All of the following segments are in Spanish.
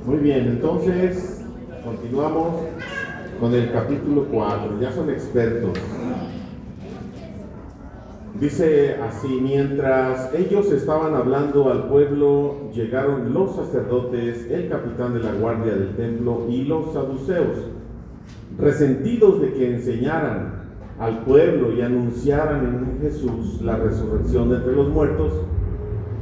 Muy bien, entonces continuamos con el capítulo 4. Ya son expertos. Dice así: mientras ellos estaban hablando al pueblo, llegaron los sacerdotes, el capitán de la guardia del templo y los saduceos, resentidos de que enseñaran al pueblo y anunciaran en Jesús la resurrección de entre los muertos.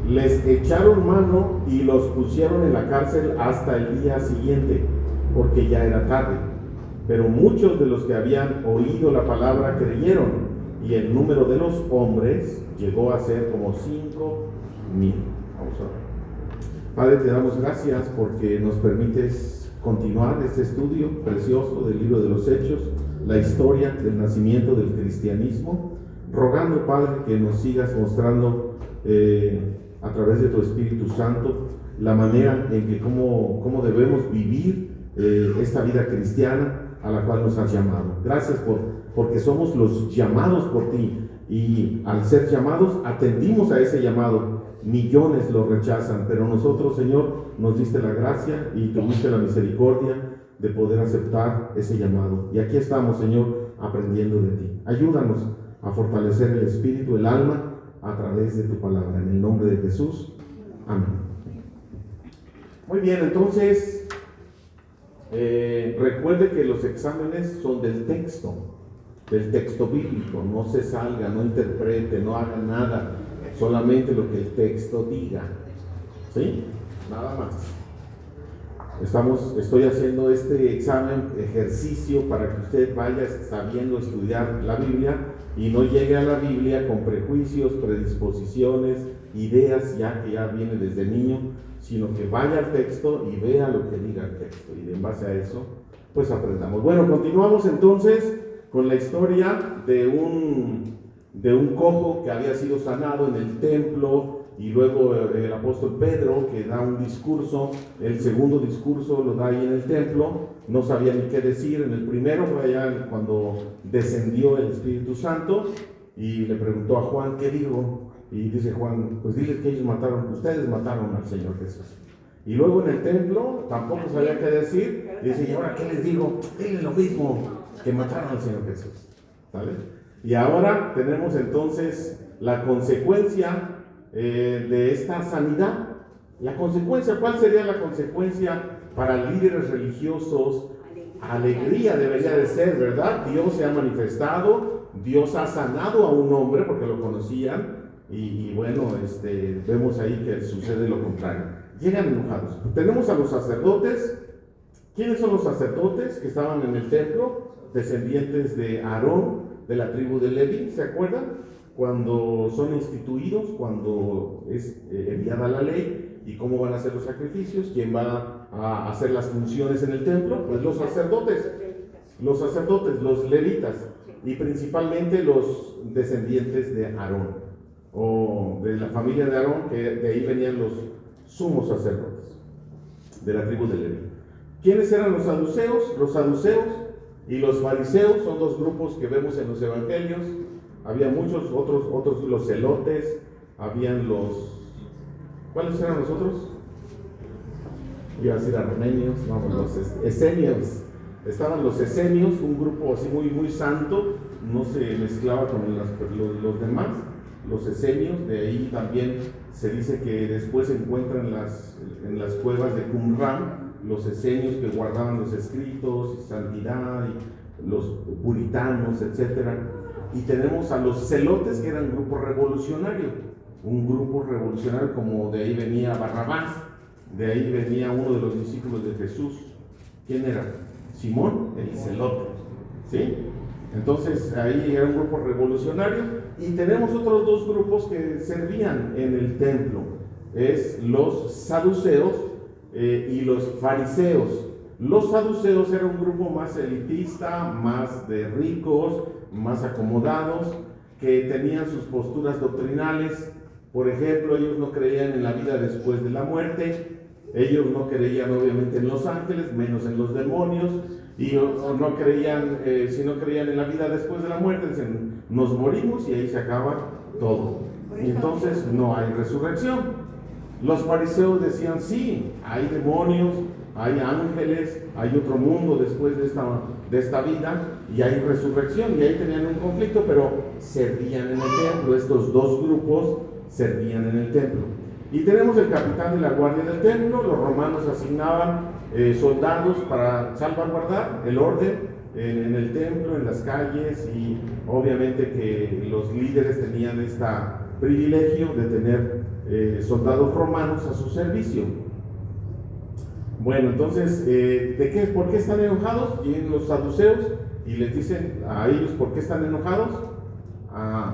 Les echaron mano y los pusieron en la cárcel hasta el día siguiente, porque ya era tarde. Pero muchos de los que habían oído la palabra creyeron, y el número de los hombres llegó a ser como 5,000. Vamos a ver. Padre, te damos gracias porque nos permites continuar este estudio precioso del libro de los Hechos, la historia del nacimiento del cristianismo, rogando, Padre, que nos sigas mostrando a través de tu Espíritu Santo la manera en que cómo debemos vivir esta vida cristiana a la cual nos has llamado. Gracias porque somos los llamados por ti, y al ser llamados atendimos a ese llamado. Millones lo rechazan, pero nosotros, Señor, nos diste la gracia y tuviste la misericordia de poder aceptar ese llamado. Y aquí estamos, Señor, aprendiendo de ti. Ayúdanos a fortalecer el espíritu, el alma, a través de tu palabra. En el nombre de Jesús. Amén. Muy bien, entonces, recuerde que los exámenes son del texto bíblico. No se salga, no interprete, no haga nada, solamente lo que el texto diga. ¿Sí? Nada más. Estoy haciendo este ejercicio para que usted vaya sabiendo estudiar la Biblia y no llegue a la Biblia con prejuicios, predisposiciones, ideas que ya viene desde niño, sino que vaya al texto y vea lo que diga el texto, y en base a eso pues aprendamos. Bueno, continuamos entonces con la historia de un cojo que había sido sanado en el templo, y luego el apóstol Pedro, que da un discurso. El segundo discurso lo da ahí en el templo. No sabía ni qué decir. En el primero fue allá cuando descendió el Espíritu Santo, y le preguntó a Juan: ¿qué digo? Y dice Juan: pues diles que ustedes mataron al Señor Jesús. Y luego en el templo tampoco sabía qué decir, y dice: ¿y ahora qué les digo? Diles lo mismo, que mataron al Señor Jesús. ¿Vale? Y ahora tenemos entonces la consecuencia de esta sanidad. La consecuencia, ¿cuál sería la consecuencia para líderes religiosos? Alegría debería de ser, ¿verdad? Dios se ha manifestado, Dios ha sanado a un hombre porque lo conocían, y bueno, vemos ahí que sucede lo contrario. Llegan enojados. Tenemos a los sacerdotes. ¿Quiénes son los sacerdotes que estaban en el templo? Descendientes de Aarón, de la tribu de Leví, ¿se acuerdan? Cuando son instituidos, cuando es enviada la ley, y cómo van a hacer los sacrificios, quién va a hacer las funciones en el templo, pues los sacerdotes, los levitas, y principalmente los descendientes de Aarón, o de la familia de Aarón, que de ahí venían los sumos sacerdotes de la tribu de Leví. ¿Quiénes eran los saduceos? Los saduceos y los fariseos son dos grupos que vemos en los evangelios. Había muchos otros, los celotes, habían ¿cuáles eran los otros? Iba a decir armenios, vamos, los esenios. Estaban los esenios, un grupo así muy, muy santo, no se mezclaba con los demás, los esenios. De ahí también se dice que después se encuentran en las cuevas de Qumran, los esenios que guardaban los escritos, y santidad, y los puritanos, etcétera. Y tenemos a los celotes, que eran un grupo revolucionario, como de ahí venía Barrabás, de ahí venía uno de los discípulos de Jesús. ¿Quién era? Simón, el celote, ¿sí? Entonces ahí era un grupo revolucionario, y tenemos otros dos grupos que servían en el templo, es los saduceos y los fariseos. Los saduceos era un grupo más elitista, más de ricos, más acomodados, que tenían sus posturas doctrinales. Por ejemplo, ellos no creían en la vida después de la muerte, ellos no creían obviamente en los ángeles, menos en los demonios, y no creían, si no creían en la vida después de la muerte, dicen: nos morimos y ahí se acaba todo, y entonces no hay resurrección. Los fariseos decían: sí, hay demonios, hay ángeles, hay otro mundo después de esta vida, y hay resurrección, y ahí tenían un conflicto, pero servían en el templo. Estos dos grupos servían en el templo. Y tenemos el capitán de la guardia del templo. Los romanos asignaban soldados para salvaguardar el orden en el templo, en las calles, y obviamente que los líderes tenían este privilegio de tener soldados romanos a su servicio. Bueno, entonces, ¿por qué están enojados? Vienen los saduceos y les dicen a ellos por qué están enojados.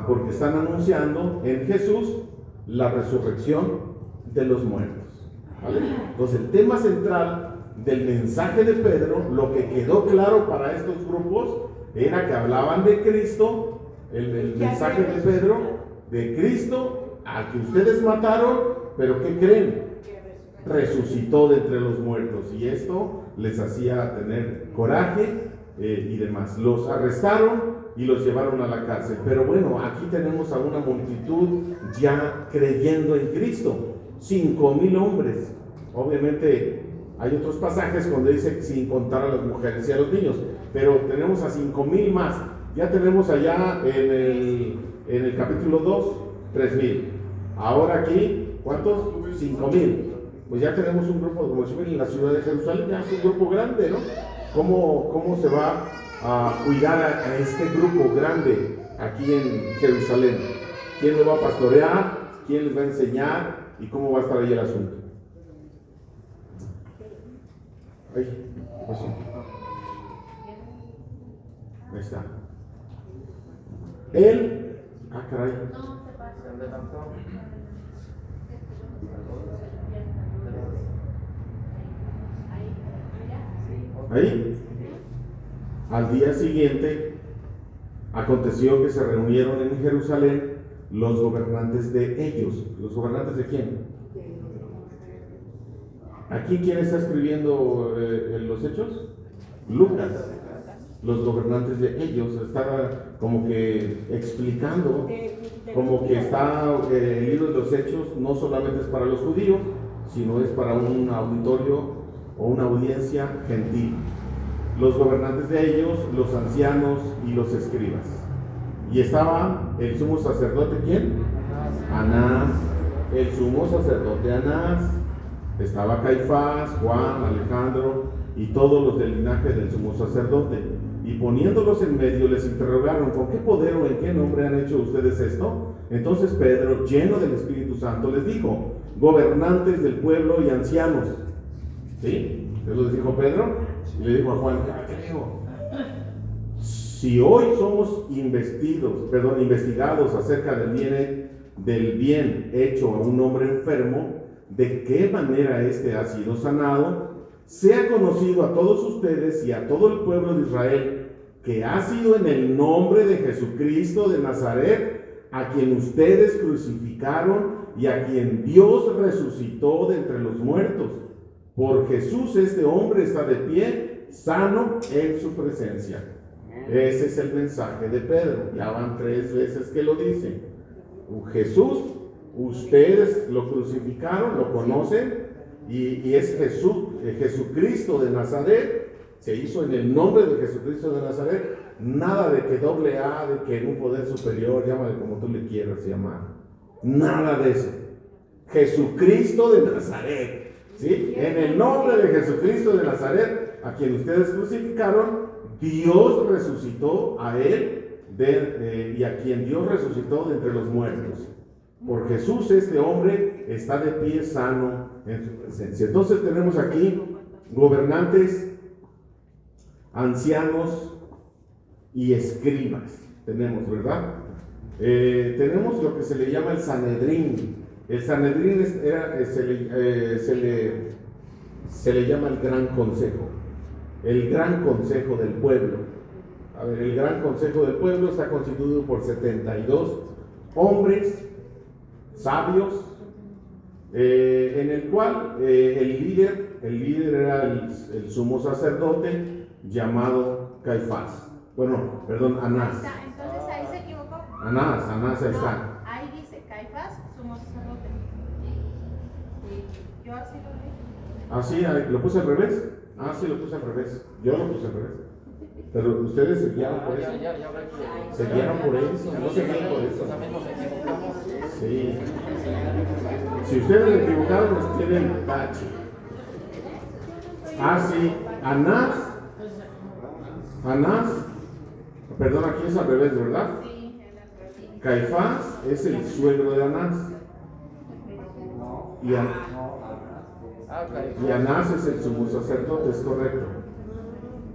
Porque están anunciando en Jesús la resurrección de los muertos, ¿vale? Entonces, el tema central del mensaje de Pedro, lo que quedó claro para estos grupos, era que hablaban de Cristo, el mensaje de Pedro, de Cristo, al que ustedes mataron, pero ¿qué creen? Resucitó de entre los muertos, y esto les hacía tener coraje y demás. Los arrestaron y los llevaron a la cárcel. Pero bueno, aquí tenemos a una multitud ya creyendo en Cristo, 5,000 hombres. Obviamente hay otros pasajes donde dice sin contar a las mujeres y a los niños, pero tenemos a 5,000 más. Ya tenemos allá en el capítulo 2, 3,000. Ahora aquí, ¿cuántos? 5,000. Pues ya tenemos un grupo, como si en la ciudad de Jerusalén, ya es un grupo grande, ¿no? ¿Cómo se va a cuidar a este grupo grande aquí en Jerusalén? ¿Quién lo va a pastorear? ¿Quién les va a enseñar? ¿Y cómo va a estar ahí el asunto? Ahí, pues sí. Ahí está. Él, caray. Ahí. Al día siguiente, aconteció que se reunieron en Jerusalén los gobernantes de ellos. ¿Los gobernantes de quién? ¿Aquí quién está escribiendo los hechos? Lucas. Los gobernantes de ellos. Estaba como que explicando, como que está el libro de los hechos no solamente es para los judíos, sino es para un auditorio o una audiencia gentil. Los gobernantes de ellos, los ancianos y los escribas. Y estaba el sumo sacerdote, ¿quién? Anás. El sumo sacerdote Anás. Estaba Caifás, Juan, Alejandro y todos los del linaje del sumo sacerdote. Y poniéndolos en medio les interrogaron: ¿con qué poder o en qué nombre han hecho ustedes esto? Entonces Pedro, lleno del Espíritu Santo, les dijo: gobernantes del pueblo y ancianos. ¿Sí? Eso les dijo Pedro. Y le dijo a Juan: creo. Si hoy somos investigados acerca del bien hecho a un hombre enfermo, de qué manera éste ha sido sanado, sea conocido a todos ustedes y a todo el pueblo de Israel que ha sido en el nombre de Jesucristo de Nazaret, a quien ustedes crucificaron y a quien Dios resucitó de entre los muertos. Por Jesús este hombre está de pie, sano en su presencia. Ese es el mensaje de Pedro. Ya van 3 veces que lo dice. Jesús, ustedes lo crucificaron, lo conocen, y es Jesucristo de Nazaret. Se hizo en el nombre de Jesucristo de Nazaret. Nada de que doble A, de que en un poder superior, llámale como tú le quieras llamar. Nada de eso. Jesucristo de Nazaret. ¿Sí? En el nombre de Jesucristo de Nazaret, a quien ustedes crucificaron, Dios resucitó a él y a quien Dios resucitó de entre los muertos. Por Jesús este hombre está de pie sano en su presencia. Entonces tenemos aquí gobernantes, ancianos y escribas. Tenemos, ¿verdad? Tenemos lo que se le llama el Sanedrín. El Sanedrín se le llama el Gran Consejo. El Gran Consejo del pueblo. A ver, el Gran Consejo del pueblo está constituido por 72 hombres sabios, en el cual el líder era el sumo sacerdote llamado Caifás. Bueno, perdón, Anás. Entonces ahí se equivocó. Anás, ahí está. No, ahí dice Caifás, sumo sacerdote. Yo así lo leí. Ah, sí, ¿lo puse al revés? Ah, sí, lo puse al revés. Yo lo puse al revés. Pero ustedes se guiaron por eso. Se guiaron por eso, no se guiaron por eso. Sí. Si ustedes se equivocaron, pues tienen tache. Ah, sí, Anás, perdón, aquí es al revés, ¿verdad? Caifás es el suegro de Anás. Y Anás es el sumo sacerdote, es correcto.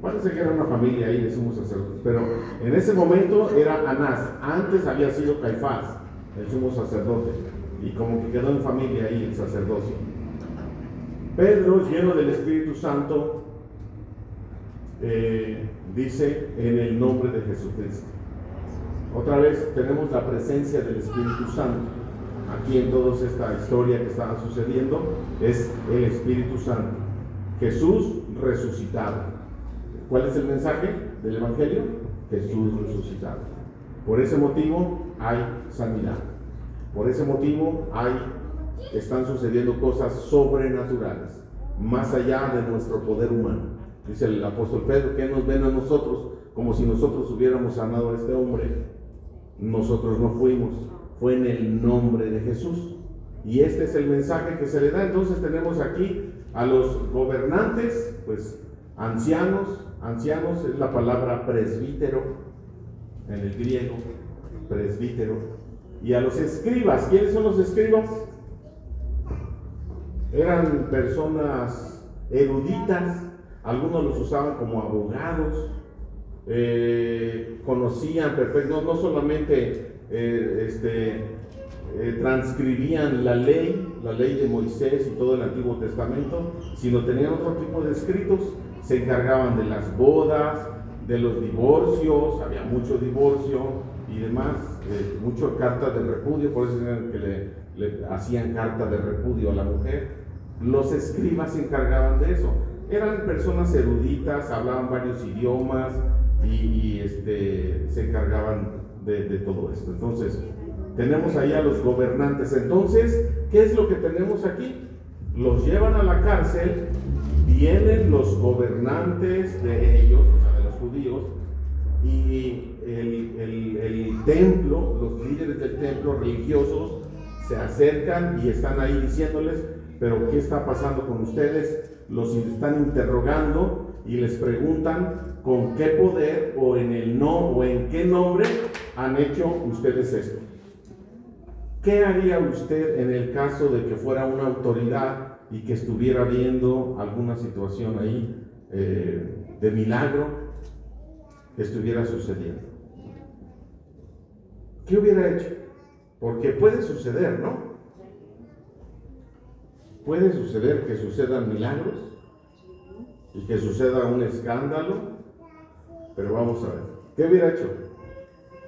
Parece que era una familia ahí de sumos sacerdotes, pero en ese momento era Anás. Antes había sido Caifás, el sumo sacerdote, y como que quedó en familia ahí el sacerdocio. Pedro, lleno del Espíritu Santo, dice en el nombre de Jesucristo. Otra vez tenemos la presencia del Espíritu Santo. Aquí en toda esta historia que estaba sucediendo es el Espíritu Santo. Jesús resucitado. ¿Cuál es el mensaje del Evangelio? Jesús resucitado. Por ese motivo hay sanidad. Por ese motivo están sucediendo cosas sobrenaturales, más allá de nuestro poder humano. Dice el apóstol Pedro, ¿qué nos ven a nosotros? Como si nosotros hubiéramos sanado a este hombre. Nosotros no fuimos, fue en el nombre de Jesús. Y este es el mensaje que se le da. Entonces tenemos aquí a los gobernantes, pues ancianos es la palabra presbítero en el griego, presbítero. Y a los escribas, ¿quiénes son los escribas? Eran personas eruditas, algunos los usaban como abogados, conocían perfecto, no solamente transcribían la ley de Moisés y todo el Antiguo Testamento, sino tenían otro tipo de escritos. Se encargaban de las bodas, de los divorcios, había mucho divorcio y demás, muchas cartas de repudio, por eso eran que le hacían carta de repudio a la mujer. Los escribas se encargaban de eso. Eran personas eruditas, hablaban varios idiomas y se encargaban de todo esto. Entonces, tenemos ahí a los gobernantes. Entonces, ¿qué es lo que tenemos aquí? Los llevan a la cárcel, vienen los gobernantes de ellos, o sea, de los judíos, y el templo, los líderes del templo religiosos, se acercan y están ahí diciéndoles, pero ¿qué está pasando con ustedes? Los están interrogando y les preguntan con qué poder o en qué nombre han hecho ustedes esto. ¿Qué haría usted en el caso de que fuera una autoridad y que estuviera viendo alguna situación ahí de milagro que estuviera sucediendo? ¿Qué hubiera hecho? Porque puede suceder, ¿no? Puede suceder que sucedan milagros y que suceda un escándalo, pero vamos a ver. ¿Qué hubiera hecho?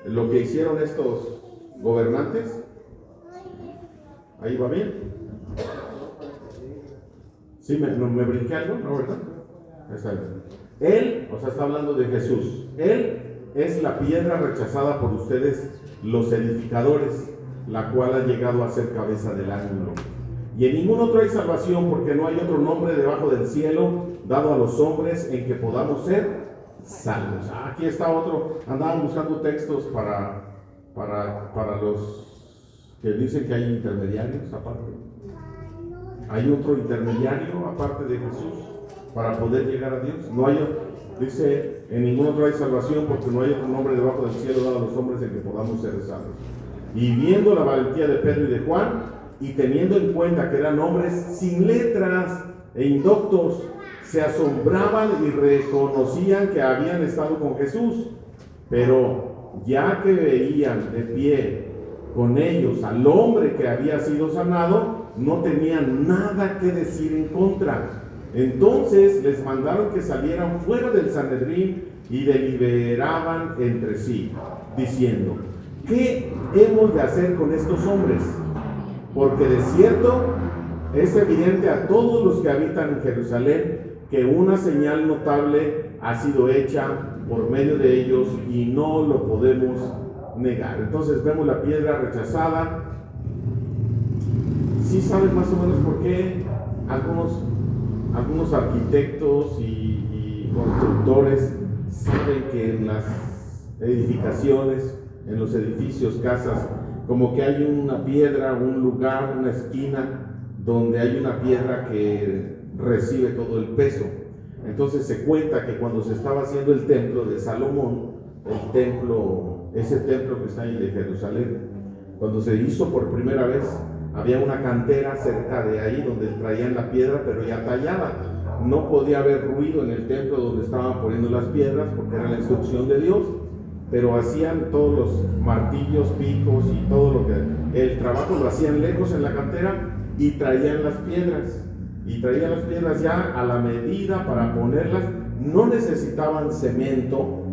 Lo que hicieron estos gobernantes. ¿Ahí va bien? ¿Sí me brinqué algo? ¿No, verdad? Está bien. Él, o sea, está hablando de Jesús. Él es la piedra rechazada por ustedes, los edificadores, la cual ha llegado a ser cabeza del ángulo. Y en ningún otro hay salvación, porque no hay otro nombre debajo del cielo dado a los hombres en que podamos ser salvos. Aquí está otro. Andaban buscando textos para los que dicen que hay intermediarios aparte. Hay otro intermediario aparte de Jesús para poder llegar a Dios. No hay, dice, en ningún otro hay salvación, porque no hay otro nombre debajo del cielo dado a los hombres en que podamos ser salvos. Y viendo la valentía de Pedro y de Juan, y teniendo en cuenta que eran hombres sin letras e indoctos, se asombraban y reconocían que habían estado con Jesús. Pero ya que veían de pie con ellos al hombre que había sido sanado, no tenían nada que decir en contra. Entonces les mandaron que salieran fuera del Sanedrín y deliberaban entre sí, diciendo: ¿qué hemos de hacer con estos hombres? Porque de cierto es evidente a todos los que habitan en Jerusalén que una señal notable ha sido hecha por medio de ellos y no lo podemos negar. Entonces vemos la piedra rechazada. ¿Sí saben más o menos por qué algunos algunos arquitectos y constructores saben que en las edificaciones, en los edificios, casas, como que hay una piedra, un lugar, una esquina donde hay una piedra que recibe todo el peso. Entonces se cuenta que cuando se estaba haciendo el templo de Salomón, ese templo que está ahí de Jerusalén, cuando se hizo por primera vez, había una cantera cerca de ahí donde traían la piedra, pero ya tallada. No podía haber ruido en el templo donde estaban poniendo las piedras, porque era la instrucción de Dios, pero hacían todos los martillos, picos y todo lo que... El trabajo lo hacían lejos en la cantera y traían las piedras. Y traían las piedras ya a la medida para ponerlas. No necesitaban cemento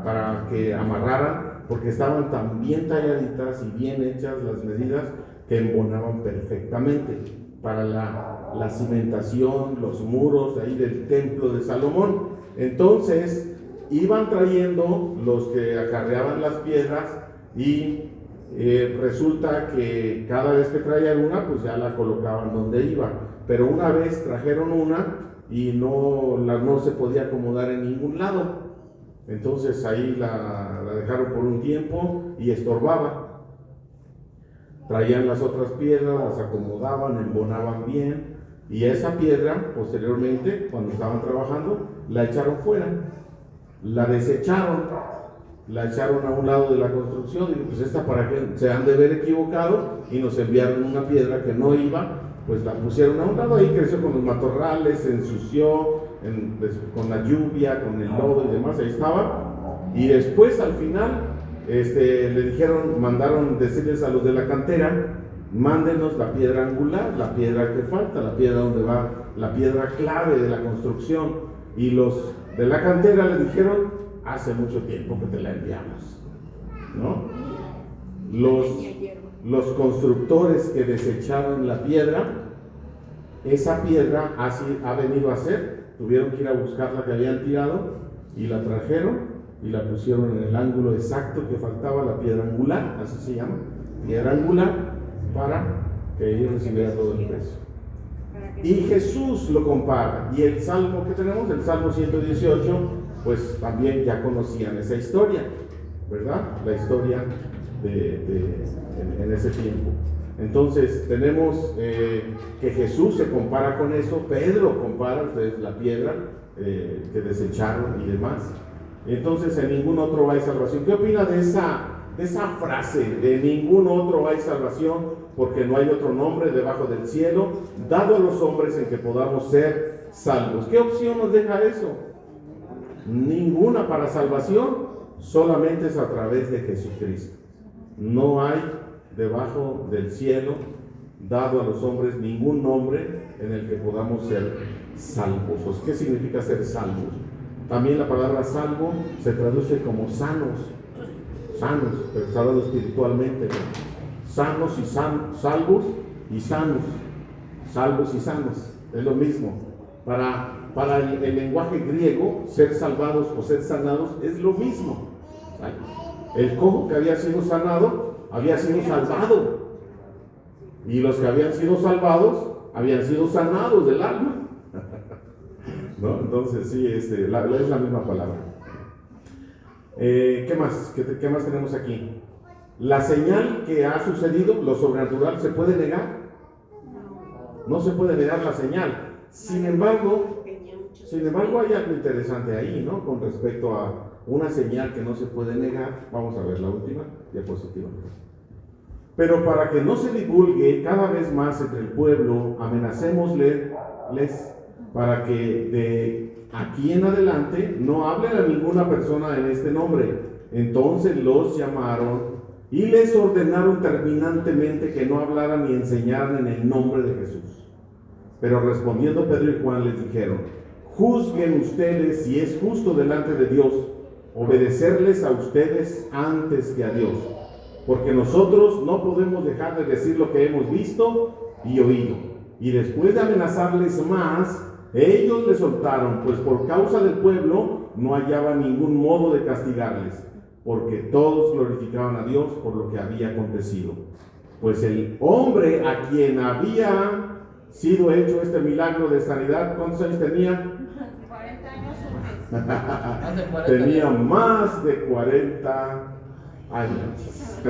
para que amarraran, porque estaban tan bien talladitas y bien hechas las medidas que embonaban perfectamente para la cimentación, los muros de ahí del templo de Salomón. Entonces iban trayendo los que acarreaban las piedras y resulta que cada vez que traían una, pues ya la colocaban donde iba. Pero una vez trajeron una y no se podía acomodar en ningún lado. Entonces ahí la dejaron por un tiempo y estorbaba. Traían las otras piedras, las acomodaban, embonaban bien, y esa piedra, posteriormente, cuando estaban trabajando, la echaron fuera, la desecharon, la echaron a un lado de la construcción, y pues esta para que se han de ver equivocado, y nos enviaron una piedra que no iba, pues la pusieron a un lado, ahí creció con los matorrales, se ensució, con la lluvia, con el lodo y demás, ahí estaba, y después al final, mandaron decirles a los de la cantera, mándenos la piedra angular, la piedra que falta, la piedra donde va, la piedra clave de la construcción. Y los de la cantera le dijeron, hace mucho tiempo que te la enviamos, ¿no? Los constructores que desecharon la piedra, esa piedra ha venido a ser, tuvieron que ir a buscar la que habían tirado y la trajeron y la pusieron en el ángulo exacto que faltaba, la piedra angular, así se llama, piedra angular, para que ellos recibieran todo el peso. Y Jesús lo compara, y el salmo que tenemos, el Salmo 118, pues también ya conocían esa historia, ¿verdad? La historia en ese tiempo. Entonces tenemos que Jesús se compara con eso, Pedro compara, ustedes, la piedra que desecharon y demás. Entonces en ningún otro hay salvación. ¿Qué opina de esa frase? De ningún otro hay salvación, porque no hay otro nombre debajo del cielo dado a los hombres en que podamos ser salvos. ¿Qué opción nos deja eso? Ninguna para salvación, solamente es a través de Jesucristo. No hay debajo del cielo dado a los hombres ningún nombre en el que podamos ser salvos. ¿Qué significa ser salvos? También la palabra salvo se traduce como sanos, pero está hablando espiritualmente, ¿no? Sanos y salvos y sanos, salvos y sanos, es lo mismo. Para el lenguaje griego, ser salvados o ser sanados es lo mismo. El cojo que había sido sanado, había sido salvado, y los que habían sido salvados, habían sido sanados del alma. ¿No? Entonces sí, es la misma palabra. ¿Qué más? ¿Qué más tenemos aquí? La señal que ha sucedido, lo sobrenatural, ¿se puede negar? No se puede negar la señal. Sin embargo, hay algo interesante ahí, ¿no? Con respecto a una señal que no se puede negar. Vamos a ver la última diapositiva. Pero para que no se divulgue cada vez más entre el pueblo, amenacémosles para que de aquí en adelante no hablen a ninguna persona en este nombre. Entonces los llamaron y les ordenaron terminantemente que no hablaran ni enseñaran en el nombre de Jesús. Pero respondiendo Pedro y Juan les dijeron, juzguen ustedes si es justo delante de Dios obedecerles a ustedes antes que a Dios, porque nosotros no podemos dejar de decir lo que hemos visto y oído. Y después de amenazarles más, ellos les soltaron, pues por causa del pueblo no hallaban ningún modo de castigarles, porque todos glorificaban a Dios por lo que había acontecido. Pues el hombre a quien había sido hecho este milagro de sanidad, ¿cuántos años tenía? 40 años. Tenía más de 40 años.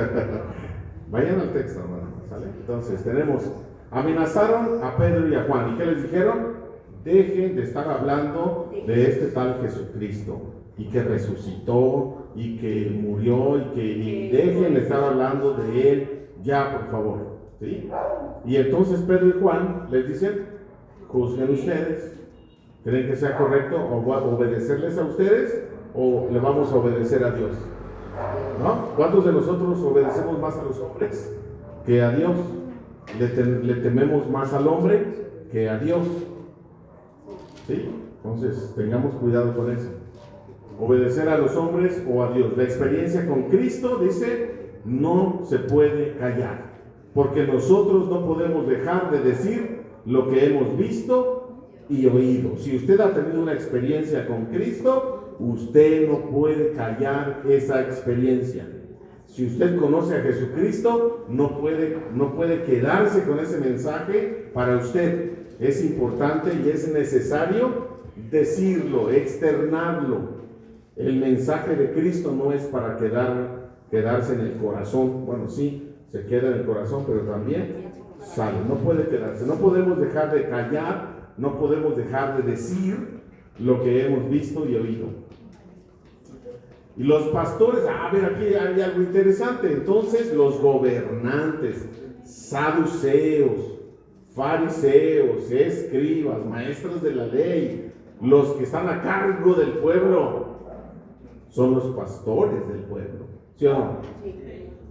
Vayan al texto, hermano, ¿sale? Entonces tenemos, amenazaron a Pedro y a Juan. ¿Y qué les dijeron? Dejen de estar hablando de este tal Jesucristo, y que resucitó, y que murió, y dejen de estar hablando de él, ya, por favor, ¿sí? Y entonces Pedro y Juan les dicen, juzguen ustedes. ¿Creen que sea correcto obedecerles a ustedes o le vamos a obedecer a Dios? ¿No? ¿Cuántos de nosotros obedecemos más a los hombres que a Dios? Le tememos más al hombre que a Dios. ¿Sí? Entonces, tengamos cuidado con eso. Obedecer a los hombres o a Dios. La experiencia con Cristo, dice, no se puede callar. Porque nosotros no podemos dejar de decir lo que hemos visto y oído. Si usted ha tenido una experiencia con Cristo, usted no puede callar esa experiencia. Si usted conoce a Jesucristo, no puede quedarse con ese mensaje para usted. Es importante y es necesario decirlo, externarlo. El mensaje de Cristo no es para quedarse en el corazón. Bueno, sí, se queda en el corazón, pero también sale. No puede quedarse. No podemos dejar de callar. No podemos dejar de decir lo que hemos visto y oído. Y los pastores, a ver, aquí hay algo interesante. Entonces, los gobernantes, saduceos, fariseos, escribas, maestros de la ley, los que están a cargo del pueblo, son los pastores del pueblo, ¿sí o no?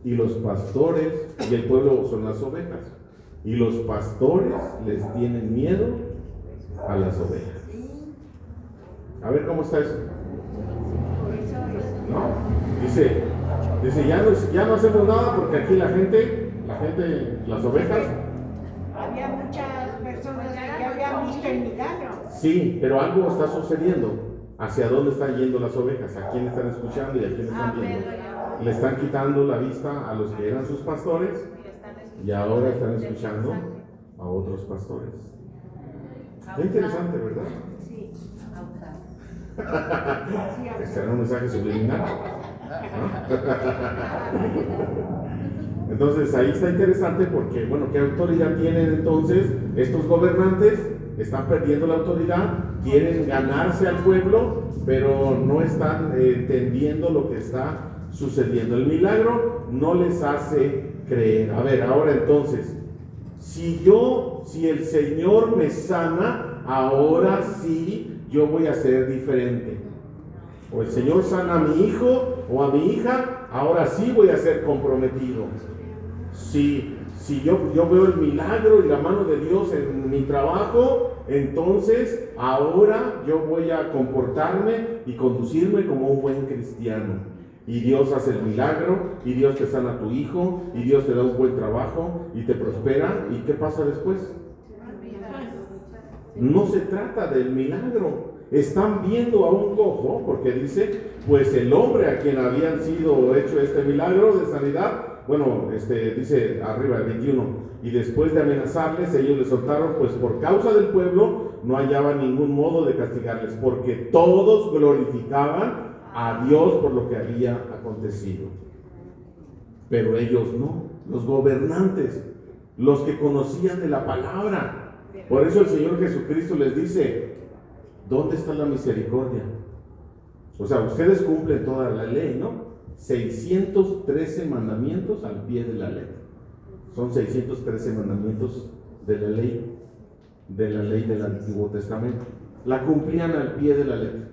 Y los pastores y el pueblo son las ovejas. Y los pastores les tienen miedo a las ovejas. A ver cómo está eso. No, dice ya no hacemos nada porque aquí la gente, las ovejas. Había muchas personas que ya habían visto el milagro. Sí, pero algo está sucediendo. ¿Hacia dónde están yendo las ovejas? ¿A quién están escuchando y a quién están viendo? Le están quitando la vista a los que eran sus pastores y ahora están escuchando a otros pastores. Es interesante, ¿verdad? Sí, ¿Será un mensaje subliminal? Entonces ahí está interesante porque, bueno, ¿qué autoridad tienen entonces estos gobernantes? Están perdiendo la autoridad, quieren ganarse al pueblo, pero no están entendiendo lo que está sucediendo. El milagro no les hace creer. A ver, ahora entonces, si el Señor me sana, ahora sí yo voy a ser diferente. O el Señor sana a mi hijo o a mi hija, ahora sí voy a ser comprometido. Si yo veo el milagro y la mano de Dios en mi trabajo, entonces ahora yo voy a comportarme y conducirme como un buen cristiano. Y Dios hace el milagro, y Dios te sana a tu hijo, y Dios te da un buen trabajo, y te prospera. ¿Y qué pasa después? No se trata del milagro. Están viendo a un cojo, porque dice, pues el hombre a quien habían sido hecho este milagro de sanidad, bueno, dice arriba el 21, y después de amenazarles, ellos les soltaron, pues por causa del pueblo no hallaban ningún modo de castigarles, porque todos glorificaban a Dios por lo que había acontecido. Pero ellos no, los gobernantes, los que conocían de la palabra. Por eso el Señor Jesucristo les dice, ¿dónde está la misericordia? O sea, ustedes cumplen toda la ley, ¿no? 613 mandamientos al pie de la ley. Son 613 mandamientos de la ley del Antiguo Testamento. La cumplían al pie de la ley.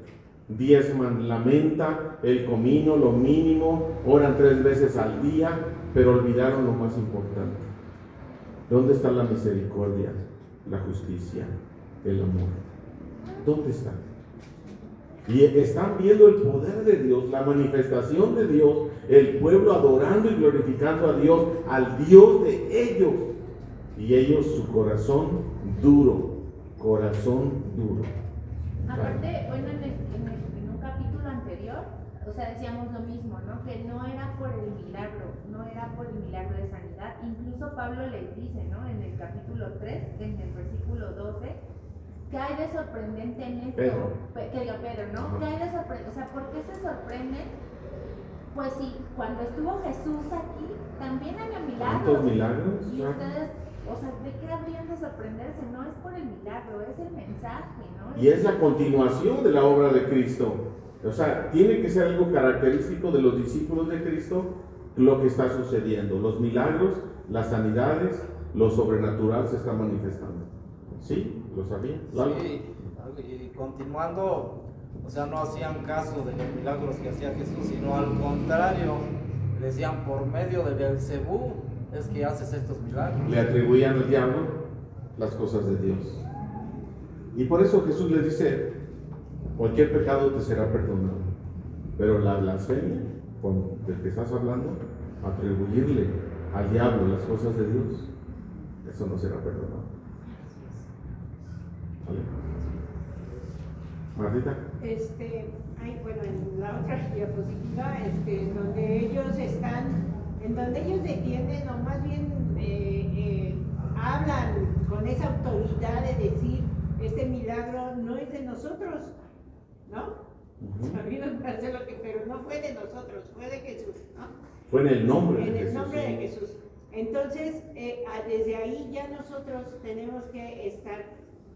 Diezman la menta, el comino, lo mínimo, oran 3 veces al día, pero olvidaron lo más importante. ¿Dónde está la misericordia, la justicia, el amor? ¿Dónde está? Y están viendo el poder de Dios, la manifestación de Dios, el pueblo adorando y glorificando a Dios, al Dios de ellos. Y ellos, su corazón duro. Aparte, bueno, en un capítulo anterior, o sea, decíamos lo mismo, ¿no? Que no era por el milagro, no era por el milagro de sanidad. Incluso Pablo les dice, ¿no? En el capítulo 3, en el versículo 12, ¿qué hay de sorprendente en esto? Que diga Pedro, ¿no? Ajá. ¿Qué hay de sorprendente? O sea, ¿por qué se sorprenden? Pues sí, cuando estuvo Jesús aquí, también había milagros. ¿Cuántos milagros? Y ustedes, o sea, ¿de qué habrían de sorprenderse? No es por el milagro, es el mensaje, ¿no? Y es la continuación de la obra de Cristo. O sea, tiene que ser algo característico de los discípulos de Cristo lo que está sucediendo. Los milagros, las sanidades, lo sobrenatural se está manifestando. ¿Sí? ¿Lo sabía? Sí, y continuando, o sea, no hacían caso de los milagros que hacía Jesús, sino al contrario, le decían, por medio de Belcebú es que haces estos milagros. Le atribuían al diablo las cosas de Dios. Y por eso Jesús les dice, cualquier pecado te será perdonado, pero la blasfemia, del que estás hablando, atribuirle al diablo las cosas de Dios, eso no será perdonado. ¿Vale? Martita. Bueno, en la otra diapositiva, en donde ellos defienden, o más bien hablan con esa autoridad de decir, este milagro no es de nosotros, ¿no? A mí me parece pero no fue de nosotros, fue de Jesús, ¿no? Fue en el nombre de En Jesús. el nombre de Jesús. Entonces, desde ahí ya nosotros tenemos que estar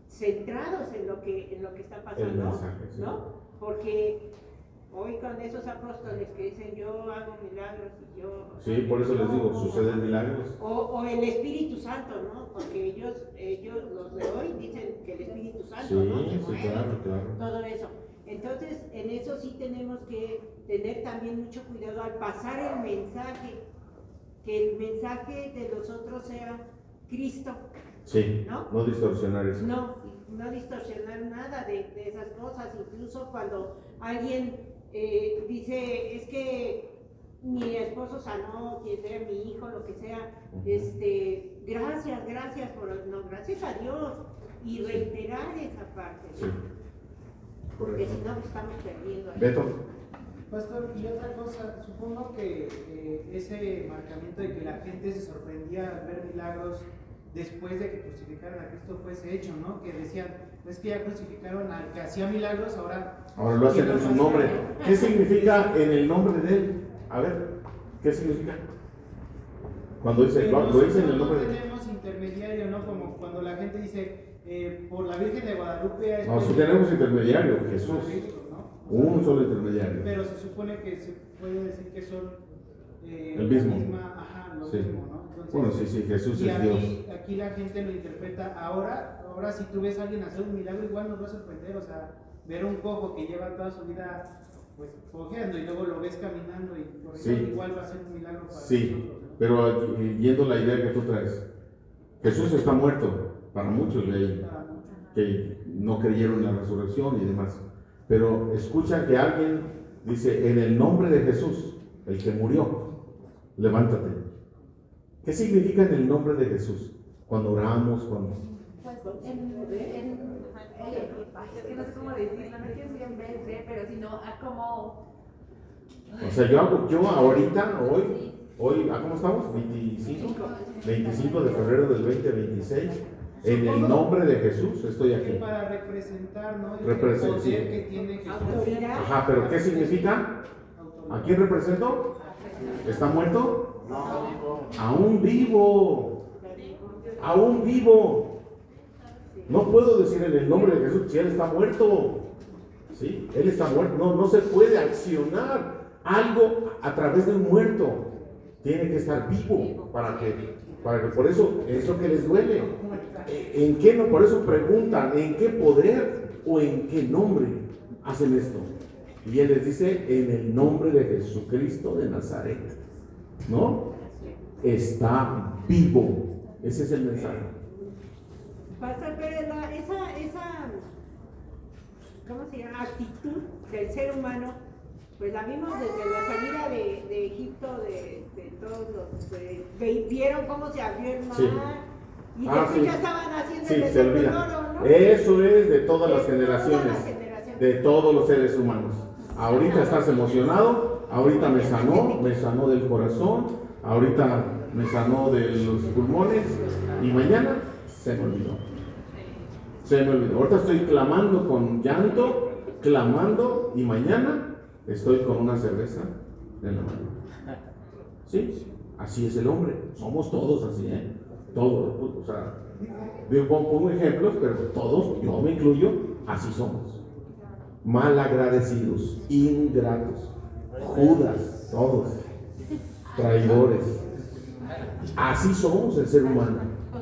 centrados en lo que está pasando, El mensaje, sí. ¿no? Porque hoy con esos apóstoles que dicen yo hago milagros y yo... Sí, por eso les digo, suceden milagros. O el Espíritu Santo, ¿no? Porque ellos, los de hoy, dicen que el Espíritu Santo, Sí, ¿no? Se sí, mueve, claro. todo eso. Entonces, en eso sí tenemos que tener también mucho cuidado al pasar el mensaje, que el mensaje de los otros sea Cristo. Sí, no distorsionar eso. No distorsionar nada de esas cosas. Incluso cuando alguien dice, es que mi esposo sanó, quien sea mi hijo, lo que sea, gracias gracias a Dios, y reiterar esa parte, ¿no? Sí. Porque si no, estamos perdiendo ahí. Beto. Pastor, y otra cosa, supongo que ese marcamiento de que la gente se sorprendía al ver milagros después de que crucificaron a Cristo fuese hecho, ¿no? Que decían, pues que ya crucificaron al que hacía milagros, ahora lo hacen en su nombre. ¿Qué significa en el nombre de él? A ver, ¿qué significa? Cuando dice, lo dice en el nombre de él. No tenemos intermediario, ¿no? Como cuando la gente dice, por la Virgen de Guadalupe... No, si tenemos intermediario, Jesús. ¿no? Un solo intermediario. Pero se supone que se puede decir que son el mismo. Lo sí. Mismo, ¿no? Entonces, bueno, sí, Jesús es Dios. Aquí la gente lo interpreta. Ahora si tú ves a alguien hacer un milagro, igual nos va a sorprender. O sea, ver un cojo que lleva toda su vida pues cojeando y luego lo ves caminando y corriendo, igual va a ser un milagro para nosotros, ¿no? Pero yendo la idea que tú traes, Jesús está muerto para muchos de ahí que no creyeron en la resurrección y demás. Pero escucha que alguien dice, en el nombre de Jesús, el que murió, levántate. ¿Qué significa en el nombre de Jesús? Cuando oramos, cuando... Pues es que no sé cómo decirlo, no quiero decir en vez de, pero sino como... O sea, yo ahorita, hoy, ¿cómo estamos? 25 de febrero del 2026. En el nombre de Jesús estoy aquí. Para representar, ¿no? El Representa, poder sí. que tiene Jesús. Autoridad. Ajá, pero ¿qué significa? ¿A quién represento? ¿Está muerto? No, Aún vivo. Aún vivo. No puedo decir en el nombre de Jesús si Él está muerto. ¿Sí? Él está muerto. No se puede accionar algo a través de un muerto. Tiene que estar vivo para que por eso que les duele. ¿En qué no? Por eso preguntan, ¿en qué poder o en qué nombre hacen esto? Y Él les dice, en el nombre de Jesucristo de Nazaret. ¿No? Está vivo. Ese es el mensaje. Pastor, pero esa ¿cómo se llama? Actitud del ser humano, pues la vimos desde la salida de Egipto, de todos los... vieron cómo se abrió el mar, Sí. y Sí. ya estaban haciendo Sí, el se becerro de olvida. oro, ¿no? Eso es de todas las De todas generaciones, las generaciones. de todos los seres humanos. Ahorita estás emocionado, ahorita me sanó del corazón, ahorita me sanó de los pulmones y mañana se me olvidó. Se me olvidó. Ahorita estoy clamando con llanto, clamando y mañana estoy con una cerveza en la mano. ¿Sí? Así es el hombre. Somos todos así, ¿eh? Todos. O sea, yo pongo ejemplos, pero todos, yo me incluyo, así somos. Malagradecidos, ingratos, Judas, todos, traidores. Así somos el ser humano.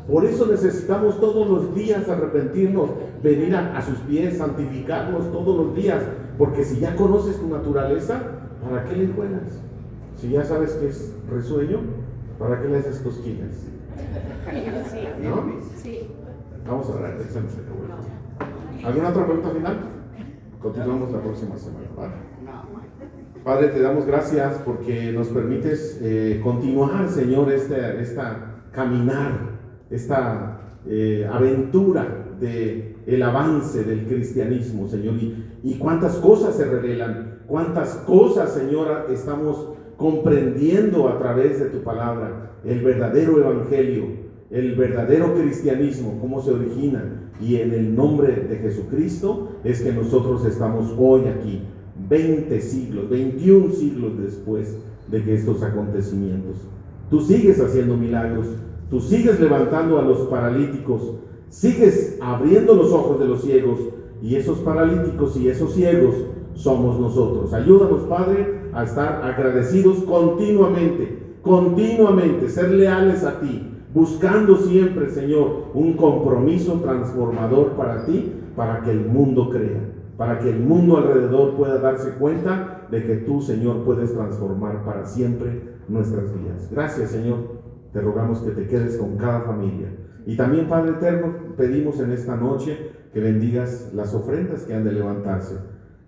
Por eso necesitamos todos los días arrepentirnos, venir a sus pies, santificarnos todos los días, porque si ya conoces tu naturaleza, ¿para qué le juegas? Si ya sabes que es resueño, ¿para qué le haces cosquillas? ¿No? Sí. Vamos a orar, ya se nos acabó. ¿Alguna otra pregunta final? Continuamos la próxima semana, ¿vale? Padre, te damos gracias porque nos permites continuar, Señor, esta caminar, esta aventura del avance del cristianismo, Señor. Y cuántas cosas se revelan, cuántas cosas, Señor, estamos comprendiendo a través de tu palabra, el verdadero evangelio, el verdadero cristianismo, cómo se origina. Y en el nombre de Jesucristo es que nosotros estamos hoy aquí, 20 siglos, 21 siglos después de que estos acontecimientos. Tú sigues haciendo milagros, tú sigues levantando a los paralíticos, sigues abriendo los ojos de los ciegos, y esos paralíticos y esos ciegos somos nosotros. Ayúdanos, Padre, a estar agradecidos continuamente, ser leales a ti, buscando siempre, Señor, un compromiso transformador para ti, para que el mundo crea, para que el mundo alrededor pueda darse cuenta de que tú, Señor, puedes transformar para siempre nuestras vidas. Gracias, Señor. Te rogamos que te quedes con cada familia. Y también, Padre eterno, pedimos en esta noche que bendigas las ofrendas que han de levantarse.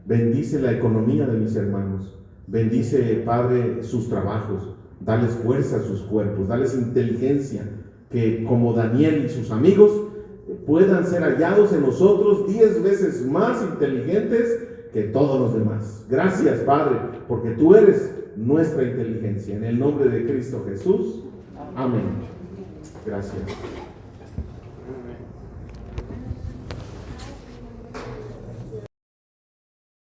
Bendice la economía de mis hermanos. Bendice, Padre, sus trabajos. Dales fuerza a sus cuerpos. Dales inteligencia. Que como Daniel y sus amigos puedan ser hallados en nosotros 10 veces más inteligentes que todos los demás. Gracias, Padre, porque tú eres nuestra inteligencia. En el nombre de Cristo Jesús. Amén. Gracias.